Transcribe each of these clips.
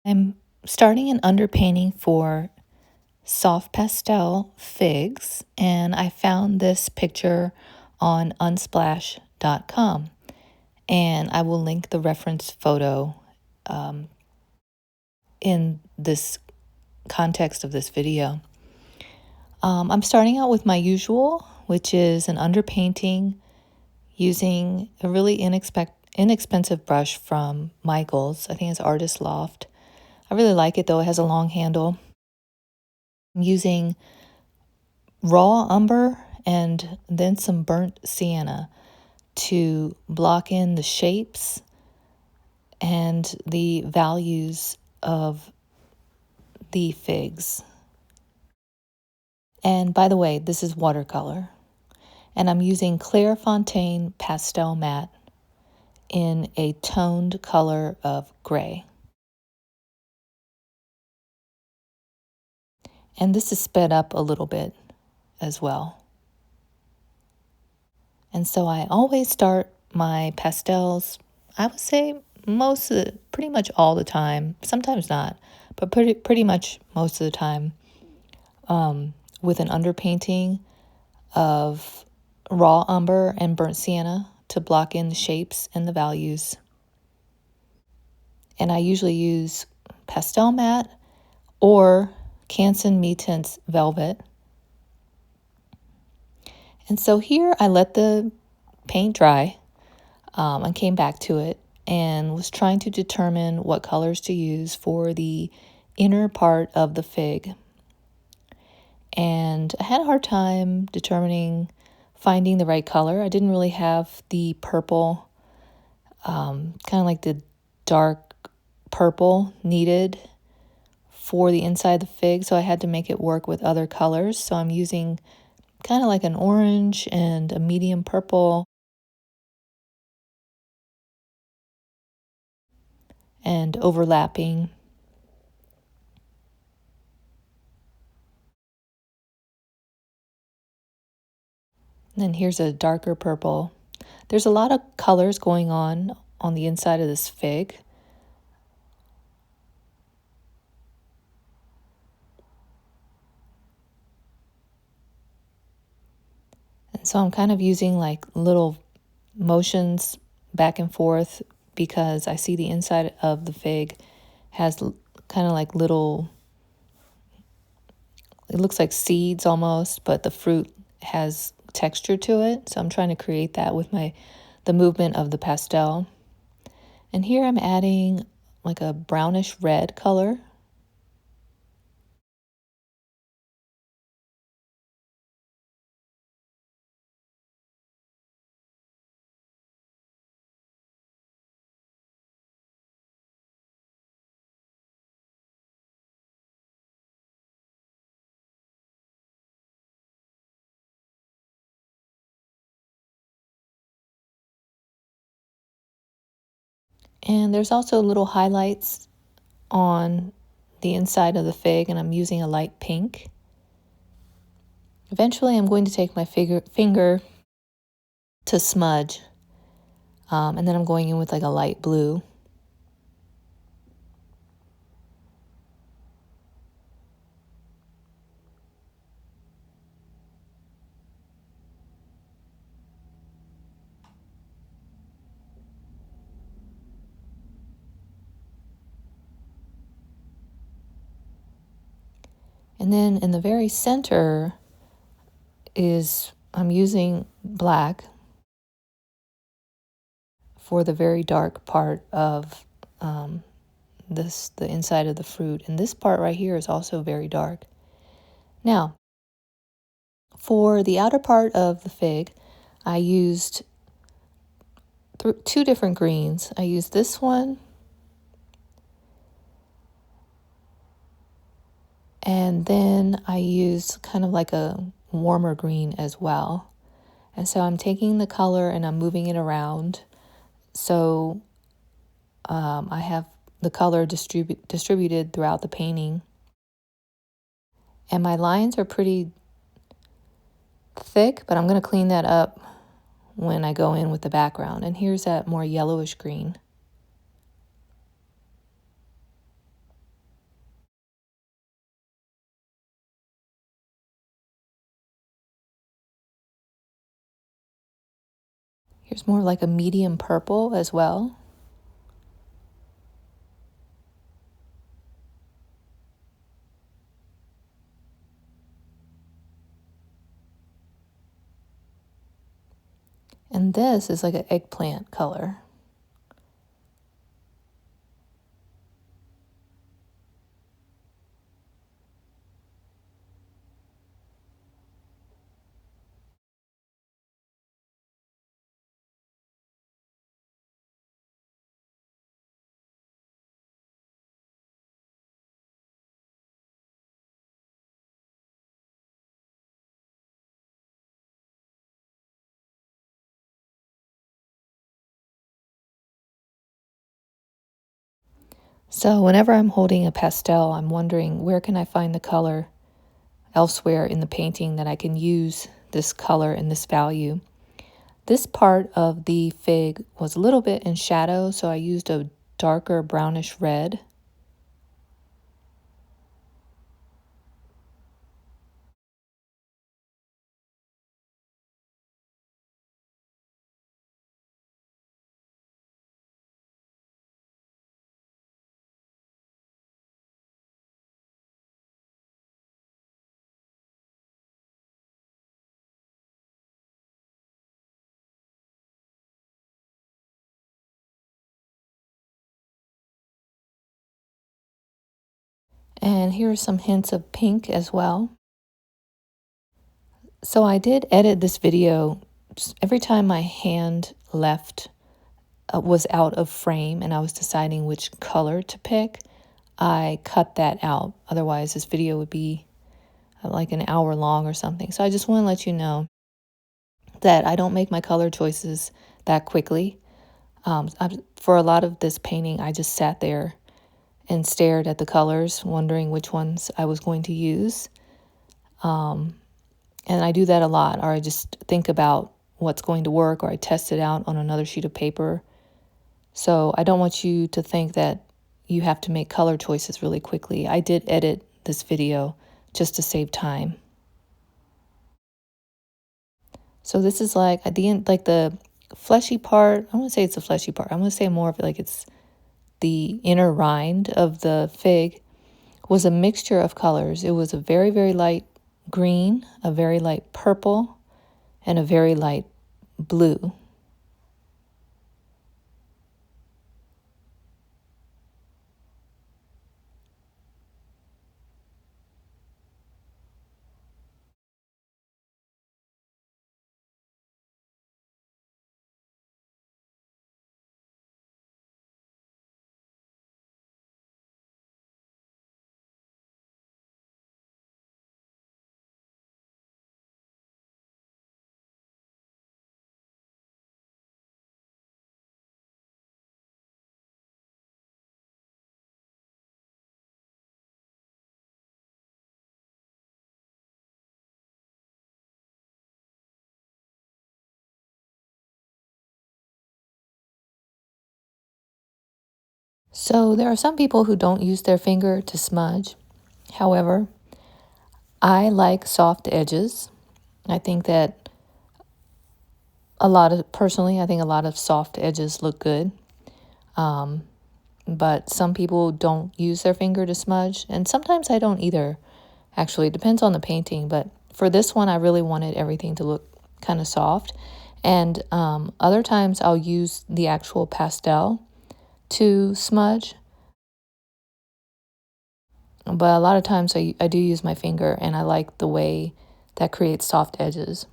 I'm starting an underpainting for soft pastel figs, and I found this picture on unsplash.com, and I will link the reference photo um, in this context of this video. I'm starting out with my usual, which is an underpainting using a really inexpensive brush from Michaels. I think it's Artist Loft. I really like it though. It has a long handle. I'm using raw umber and then some burnt sienna to block in the shapes and the values of the figs. And by the way, this is watercolor. And I'm using Clairefontaine Pastel Matte in a toned color of gray. And this is sped up a little bit as well. And so I always start my pastels, I would say pretty much all the time, sometimes not, but pretty much most of the time, with an underpainting of raw umber and burnt sienna to block in the shapes and the values. And I usually use Pastel Matte or Canson Me Tints Velvet. And so here I let the paint dry and came back to it and was trying to determine what colors to use for the inner part of the fig. And I had a hard time finding the right color. I didn't really have the purple, kind of like the dark purple needed for the inside of the fig, so I had to make it work with other colors. So I'm using kind of like an orange and a medium purple and overlapping. And then here's a darker purple. There's a lot of colors going on the inside of this fig. And so I'm kind of using like little motions back and forth because I see the inside of the fig has kind of like little, it looks like seeds almost, but the fruit has texture to it. So I'm trying to create that with the movement of the pastel. And here I'm adding like a brownish red color. And there's also little highlights on the inside of the fig, and I'm using a light pink. Eventually, I'm going to take my finger to smudge, and then I'm going in with like a light blue. And then in the very center I'm using black for the very dark part of the inside of the fruit. And this part right here is also very dark. Now, for the outer part of the fig, I used two different greens. I used this one, and then I used kind of like a warmer green as well. And so I'm taking the color and I'm moving it around. So I have the color distributed throughout the painting. And my lines are pretty thick, but I'm going to clean that up when I go in with the background. And here's that more yellowish green. Here's more like a medium purple as well. And this is like an eggplant color. So whenever I'm holding a pastel, I'm wondering where can I find the color elsewhere in the painting that I can use this color and this value. This part of the fig was a little bit in shadow, so I used a darker brownish red. And here are some hints of pink as well. So I did edit this video every time my hand left was out of frame and I was deciding which color to pick. I cut that out. Otherwise, this video would be like an hour long or something. So I just want to let you know that I don't make my color choices that quickly. For a lot of this painting, I just sat there and stared at the colors, wondering which ones I was going to use. And I do that a lot, or I just think about what's going to work, or I test it out on another sheet of paper. So I don't want you to think that you have to make color choices really quickly. I did edit this video just to save time. So this is like at the end, like the fleshy part. I want to say it's the fleshy part. I'm going to say more of it like it's the inner rind of the fig was a mixture of colors. It was a very, very light green, a very light purple, and a very light blue. So there are some people who don't use their finger to smudge. However, I like soft edges. I think that personally, I think a lot of soft edges look good. But some people don't use their finger to smudge, and sometimes I don't either. Actually, it depends on the painting, but for this one, I really wanted everything to look kind of soft. And other times I'll use the actual pastel to smudge. But a lot of times I do use my finger, and I like the way that creates soft edges.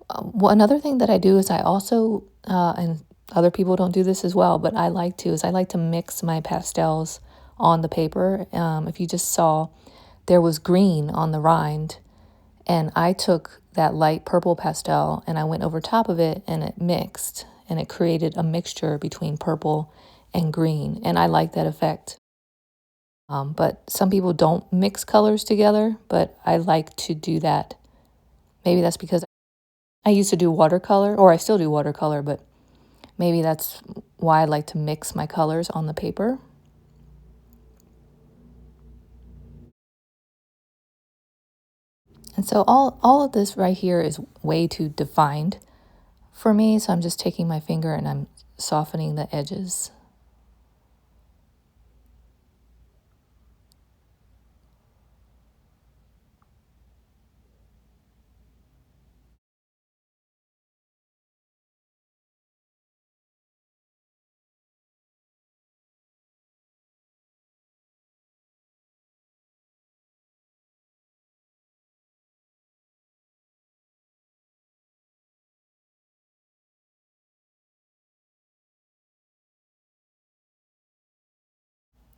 Another thing that I do is I also, and other people don't do this as well, but I like to, is I like to mix my pastels on the paper. If you just saw, there was green on the rind, and I took that light purple pastel and I went over top of it and it mixed, and it created a mixture between purple and green, and I like that effect. But some people don't mix colors together, but I like to do that. Maybe that's because I used to do watercolor, or I still do watercolor, but maybe that's why I like to mix my colors on the paper. And so all of this right here is way too defined for me. So I'm just taking my finger and I'm softening the edges.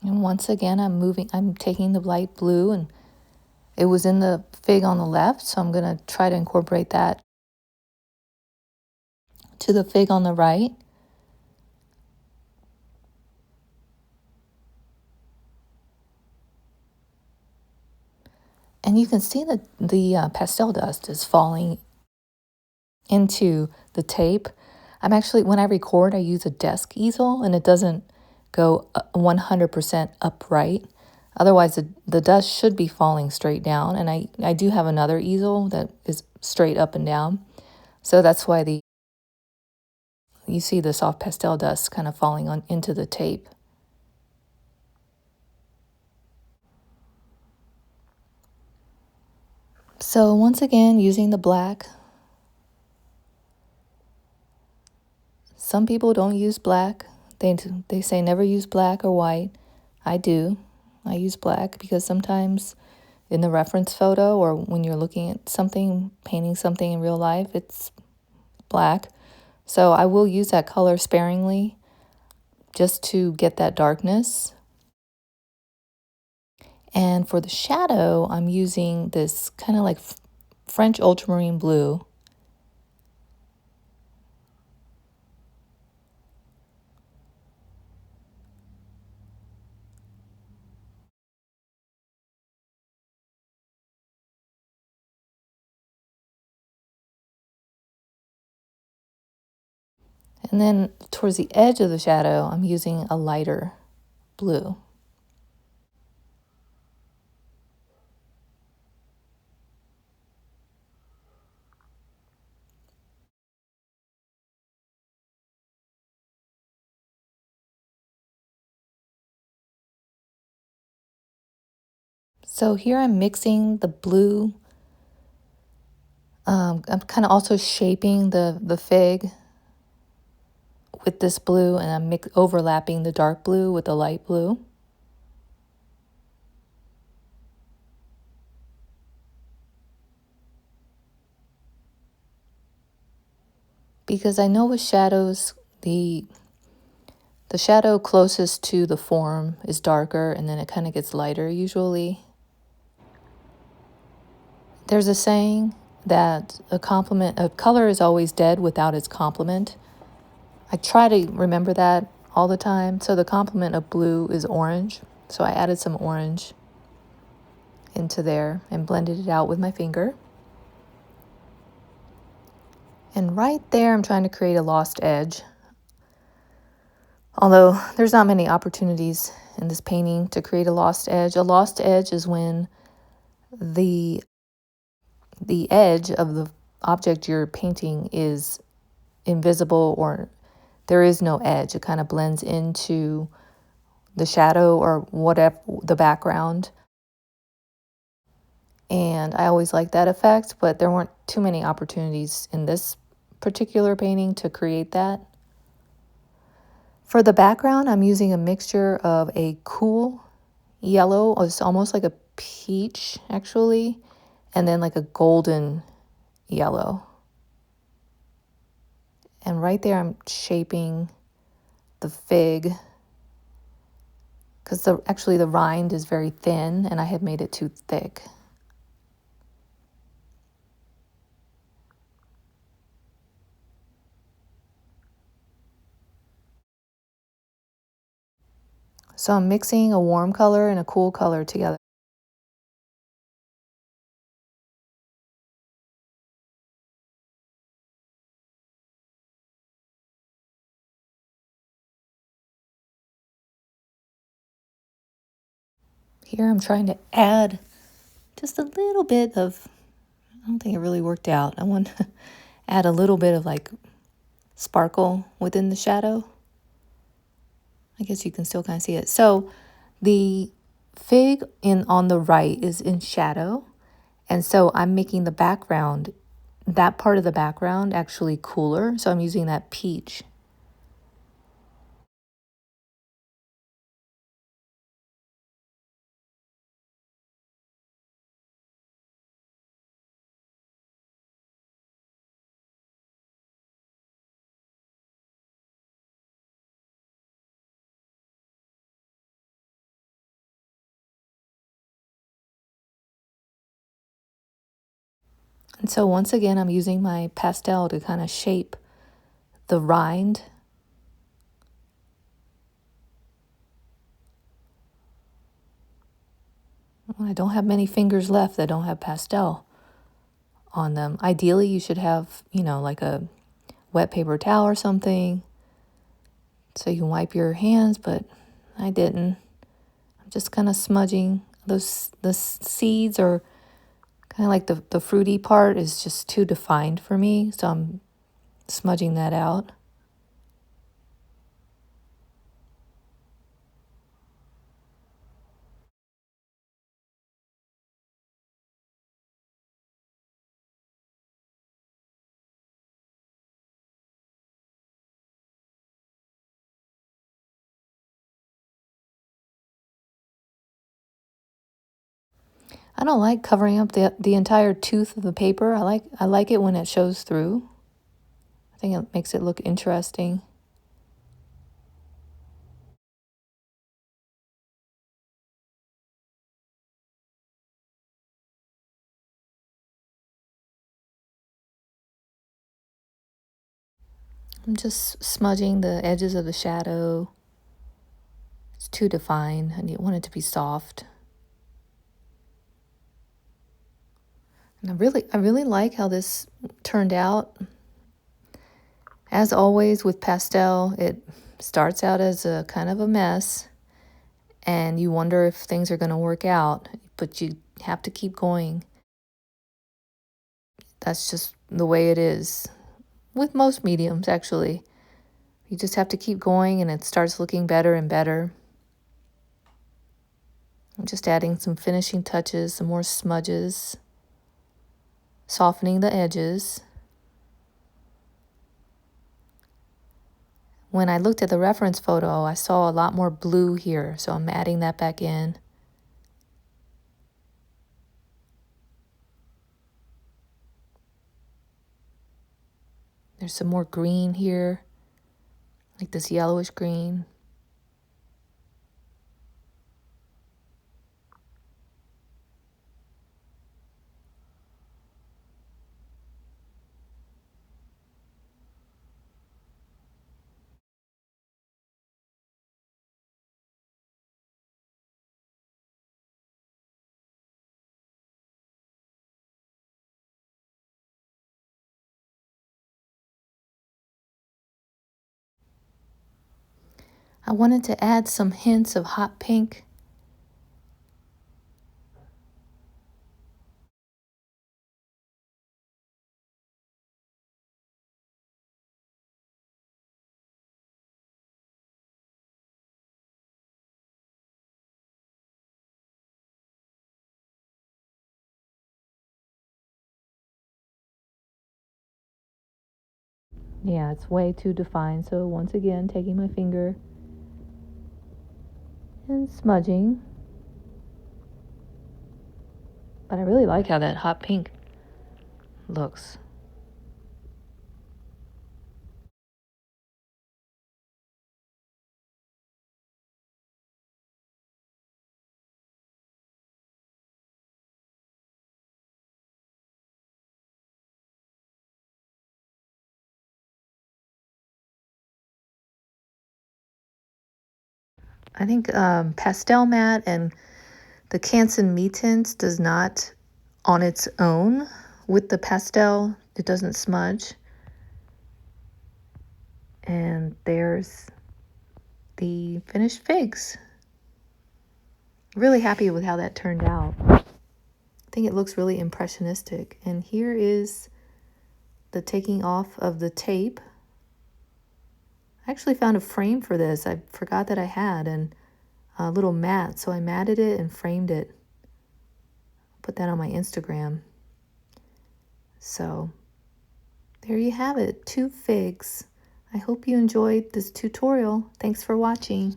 And once again, I'm taking the light blue, and it was in the fig on the left, so I'm going to try to incorporate that to the fig on the right. And you can see that the pastel dust is falling into the tape. When I record, I use a desk easel and it doesn't go 100% upright. Otherwise, the dust should be falling straight down. And I do have another easel that is straight up and down. So that's why you see the soft pastel dust kind of falling into the tape. So once again, using the black. Some people don't use black. They say never use black or white. I do. I use black because sometimes in the reference photo or when you're looking at something, painting something in real life, it's black. So I will use that color sparingly just to get that darkness. And for the shadow, I'm using this kind of like French ultramarine blue. And then towards the edge of the shadow, I'm using a lighter blue. So here I'm mixing the blue. I'm kind of also shaping the fig with this blue, and I'm overlapping the dark blue with the light blue. Because I know with shadows, the shadow closest to the form is darker, and then it kind of gets lighter usually. There's a saying that a color is always dead without its complement. I try to remember that all the time. So the complement of blue is orange. So I added some orange into there and blended it out with my finger. And right there, I'm trying to create a lost edge. Although there's not many opportunities in this painting to create a lost edge. A lost edge is when the edge of the object you're painting is invisible or there is no edge. It kind of blends into the shadow or whatever the background. And I always like that effect, but there weren't too many opportunities in this particular painting to create that. For the background, I'm using a mixture of a cool yellow, it's almost like a peach actually, and then like a golden yellow. And right there I'm shaping the fig because actually the rind is very thin and I had made it too thick. So I'm mixing a warm color and a cool color together. Here I'm trying to add just a little bit of I don't think it really worked out. I want to add a little bit of like sparkle within the shadow. I guess you can still kind of see it. So the fig on the right is in shadow. And so I'm making the background, that part of the background actually cooler. So I'm using that peach. And so once again, I'm using my pastel to kind of shape the rind. I don't have many fingers left that don't have pastel on them. Ideally, you should have, like a wet paper towel or something so you can wipe your hands, but I didn't. I'm just kind of smudging the seeds, or kind of like the fruity part is just too defined for me, so I'm smudging that out. I don't like covering up the entire tooth of the paper. I like it when it shows through. I think it makes it look interesting. I'm just smudging the edges of the shadow. It's too defined. Want it to be soft. And I really like how this turned out. As always with pastel, it starts out as a kind of a mess, and you wonder if things are going to work out, but you have to keep going. That's just the way it is with most mediums, actually. You just have to keep going, and it starts looking better and better. I'm just adding some finishing touches, some more smudges, softening the edges. When I looked at the reference photo, I saw a lot more blue here, so I'm adding that back in. There's some more green here, like this yellowish green. I wanted to add some hints of hot pink. Yeah, it's way too defined. So once again, taking my finger and smudging. But I really like how that hot pink looks. I think Pastel Matte and the Canson Me Tints does not, on its own, with the pastel, it doesn't smudge. And there's the finished figs. Really happy with how that turned out. think it looks really impressionistic. And here is the taking off of the tape. I actually found a frame for this. I forgot that I had, and a little mat, so I matted it and framed it. Put that on my Instagram. So there you have it, 2 figs. I hope you enjoyed this tutorial. Thanks for watching.